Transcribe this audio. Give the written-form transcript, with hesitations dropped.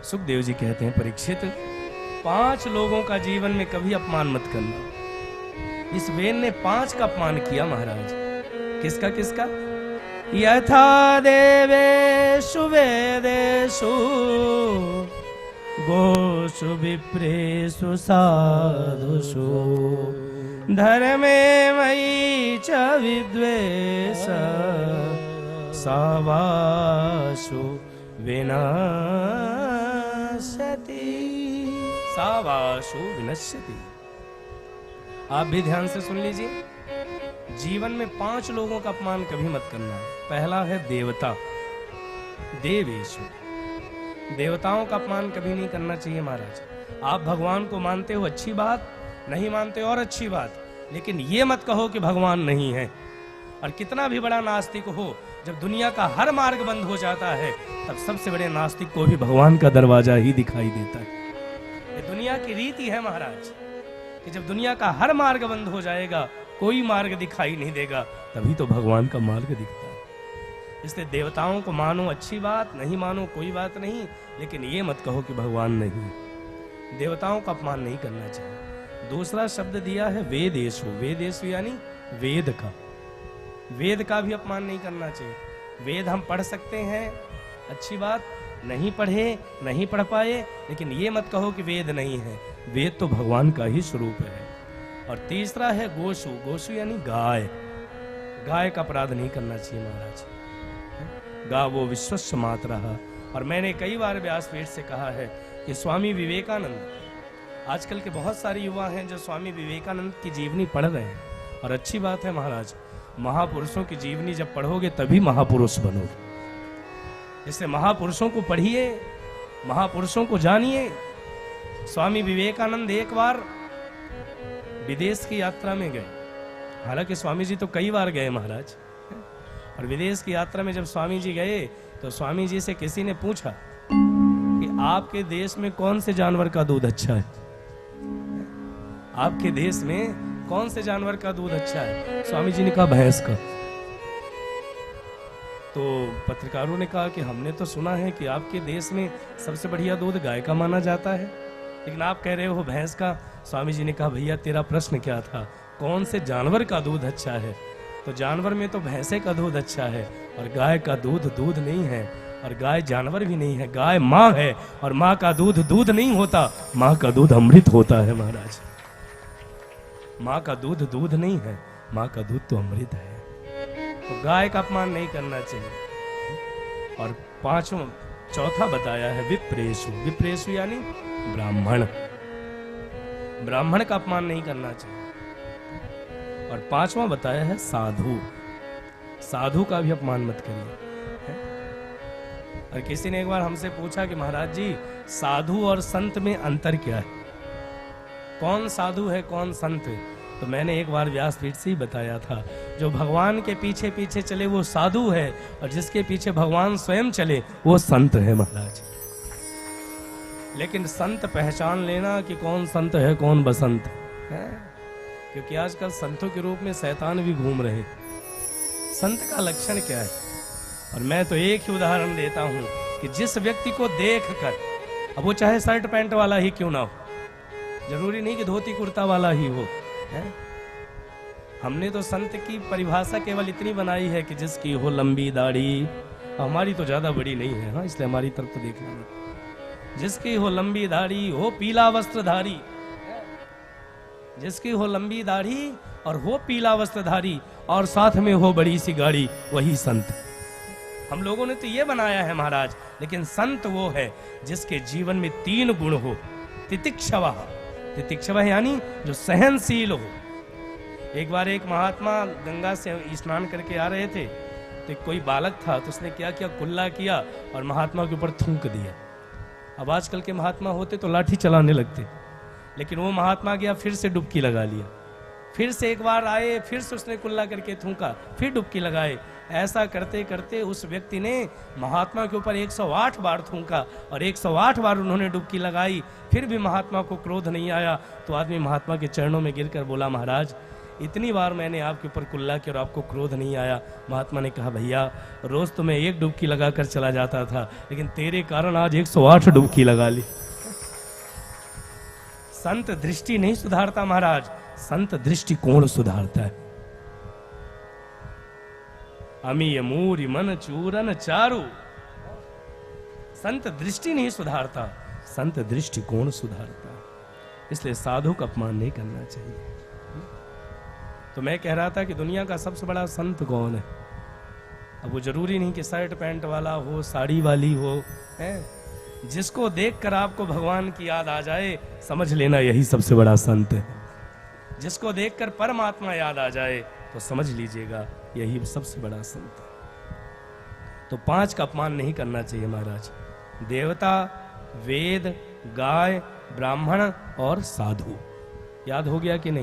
सुखदेव जी कहते हैं, परीक्षित 5 लोगों का जीवन में कभी अपमान मत करना। इस वेद ने 5 का अपमान किया महाराज। किसका किसका? यथा देवेषु वेदेषु गोषु विप्रेषु साधुषु धर्मे मयि च विद्वेष सावासु विनश्यति। सावासु विनश्यति। आप भी ध्यान से सुन लीजिए। जीवन में 5 लोगों का अपमान कभी मत करना। पहला है देवता, देवेशु। देवताओं का अपमान कभी नहीं करना चाहिए महाराज। आप भगवान को मानते हो, अच्छी बात, नहीं मानते और अच्छी बात, लेकिन ये मत कहो कि भगवान नहीं है। और कितना भी बड़ा नास्तिक हो, जब दुनिया का हर मार्ग बंद हो जाता है तब सबसे बड़े नास्तिक को भी भगवान का दरवाजा ही दिखाई देता है। ये दुनिया की रीति है महाराज कि जब दुनिया का हर मार्ग बंद हो जाएगा, कोई मार्ग दिखाई नहीं देगा, तभी तो भगवान का मार्ग दिखता है। इसलिए देवताओं को मानो, अच्छी बात, नहीं मानो कोई बात नहीं, लेकिन ये मत कहो कि भगवान नहीं। देवताओं का अपमान नहीं करना चाहिए। दूसरा शब्द दिया है वेदेषु। वेदेषु यानी वेद का। वेद का भी अपमान नहीं करना चाहिए। वेद हम पढ़ सकते हैं, अच्छी बात, नहीं पढ़े, नहीं पढ़ पाए, लेकिन ये मत कहो कि वेद नहीं है। वेद तो भगवान का ही स्वरूप है। और तीसरा है गोशु। गोशु यानी गाय। गाय का अपराध नहीं करना चाहिए महाराज। गावो विश्वस्य मातरः। और मैंने कई बार व्यासपीठ से कहा है कि स्वामी विवेकानंद, आजकल के बहुत सारे युवा हैं जो स्वामी विवेकानंद की जीवनी पढ़ रहे हैं, और अच्छी बात है महाराज। महापुरुषों की जीवनी जब पढ़ोगे तभी महापुरुष बनोगे। इसलिए महापुरुषों को पढ़िए, महापुरुषों को जानिए। स्वामी विवेकानंद एक बार विदेश की यात्रा में गए। हालांकि स्वामी जी तो कई बार गए महाराज। और विदेश की यात्रा में जब स्वामी जी गए तो स्वामी जी से किसी ने पूछा कि आपके देश में कौन से जानवर का दूध अच्छा है? आपके देश में कौन से जानवर का दूध अच्छा है? स्वामी जी ने कहा भैंस का। तो पत्रकारों ने कहा कि हमने तो सुना है कि आपके देश में सबसे बढ़िया दूध गाय का माना जाता है, लेकिन आप कह रहे हो भैंस का। स्वामी जी ने कहा भैया तेरा प्रश्न क्या था, कौन से जानवर का दूध अच्छा है? तो जानवर में तो भैंसे का दूध अच्छा है, और गाय का दूध दूध नहीं है, और गाय जानवर भी नहीं है। गाय माँ है, और माँ का दूध दूध नहीं होता, माँ का दूध अमृत होता है महाराज। माँ का दूध दूध नहीं है, माँ का दूध तो अमृत है। तो गाय का अपमान नहीं करना चाहिए। और चौथा बताया है विप्रेषु। विप्रेषु यानी ब्राह्मण। ब्राह्मण का अपमान नहीं करना चाहिए। और 5वां बताया है साधु। साधु का भी अपमान मत करिए। और किसी ने एक बार हमसे पूछा कि महाराज जी साधु और संत में अंतर क्या है? कौन साधु है, कौन संत है? तो मैंने एक बार व्यासपीठ से ही बताया था, जो भगवान के पीछे पीछे चले वो साधु है, और जिसके पीछे भगवान स्वयं चले वो संत है महाराज। लेकिन संत पहचान लेना कि कौन संत है कौन बसंत है, क्योंकि आजकल संतों के रूप में शैतान भी घूम रहे। संत का लक्षण क्या है? और मैं तो एक ही उदाहरण देता हूं कि जिस व्यक्ति को देखकर, अब वो चाहे शर्ट पैंट वाला ही क्यों ना हो, जरूरी नहीं कि धोती कुर्ता वाला ही हो है? हमने तो संत की परिभाषा केवल इतनी बनाई है कि जिसकी हो लंबी दाढ़ी, हमारी तो ज्यादा बड़ी नहीं है, हाँ, इसलिए हमारी तरफ तो देखना नहीं। जिसकी हो लंबी दाढ़ी, हो पीला वस्त्रधारी, जिसकी हो लंबी दाढ़ी और हो पीला वस्त्रधारी, और साथ में हो बड़ी सी गाड़ी, वही संत। हम लोगों ने तो ये बनाया है महाराज, लेकिन संत वो है जिसके जीवन में 3 गुण हो। तितिक्षवा। तितिक्षवा यानी जो सहनशील हो। एक बार एक महात्मा गंगा से स्नान करके आ रहे थे, तो कोई बालक था, तो उसने क्या किया, कुल्ला किया और महात्मा के ऊपर थूक दिया। अब आजकल के महात्मा होते तो लाठी चलाने लगते, लेकिन वो महात्मा गया, फिर से डुबकी लगा लिया। फिर से एक बार आए, फिर से उसने कुल्ला करके थूका, फिर डुबकी लगाए। ऐसा करते करते उस व्यक्ति ने महात्मा के ऊपर 108 बार थूका, और 108 बार उन्होंने डुबकी लगाई, फिर भी महात्मा को क्रोध नहीं आया। तो आदमी महात्मा के चरणों में गिरकर बोला, महाराज इतनी बार मैंने आपके ऊपर कुल्ला किया और आपको क्रोध नहीं आया। महात्मा ने कहा भैया रोज तो मैं एक डुबकी लगाकर चला जाता था, लेकिन तेरे कारण आज 108 डुबकी लगा ली। संत दृष्टि नहीं सुधारता महाराज, संत दृष्टिकोण सुधारता है। अमीय मूरी मन चूरन चारु, संत दृष्टि नहीं सुधारता, संत दृष्टिकोण सुधारता है। इसलिए साधु का अपमान नहीं करना चाहिए। तो मैं कह रहा था कि दुनिया का सबसे बड़ा संत कौन है? अब वो जरूरी नहीं कि शर्ट पैंट वाला हो, साड़ी वाली हो, है? जिसको देखकर आपको भगवान की याद आ जाए, समझ लेना यही सबसे बड़ा संत है। जिसको देखकर परमात्मा याद आ जाए तो समझ लीजिएगा यही सबसे बड़ा संत है। तो 5 का अपमान नहीं करना चाहिए महाराज। देवता, वेद, गाय, ब्राह्मण और साधु। याद हो गया कि नहीं?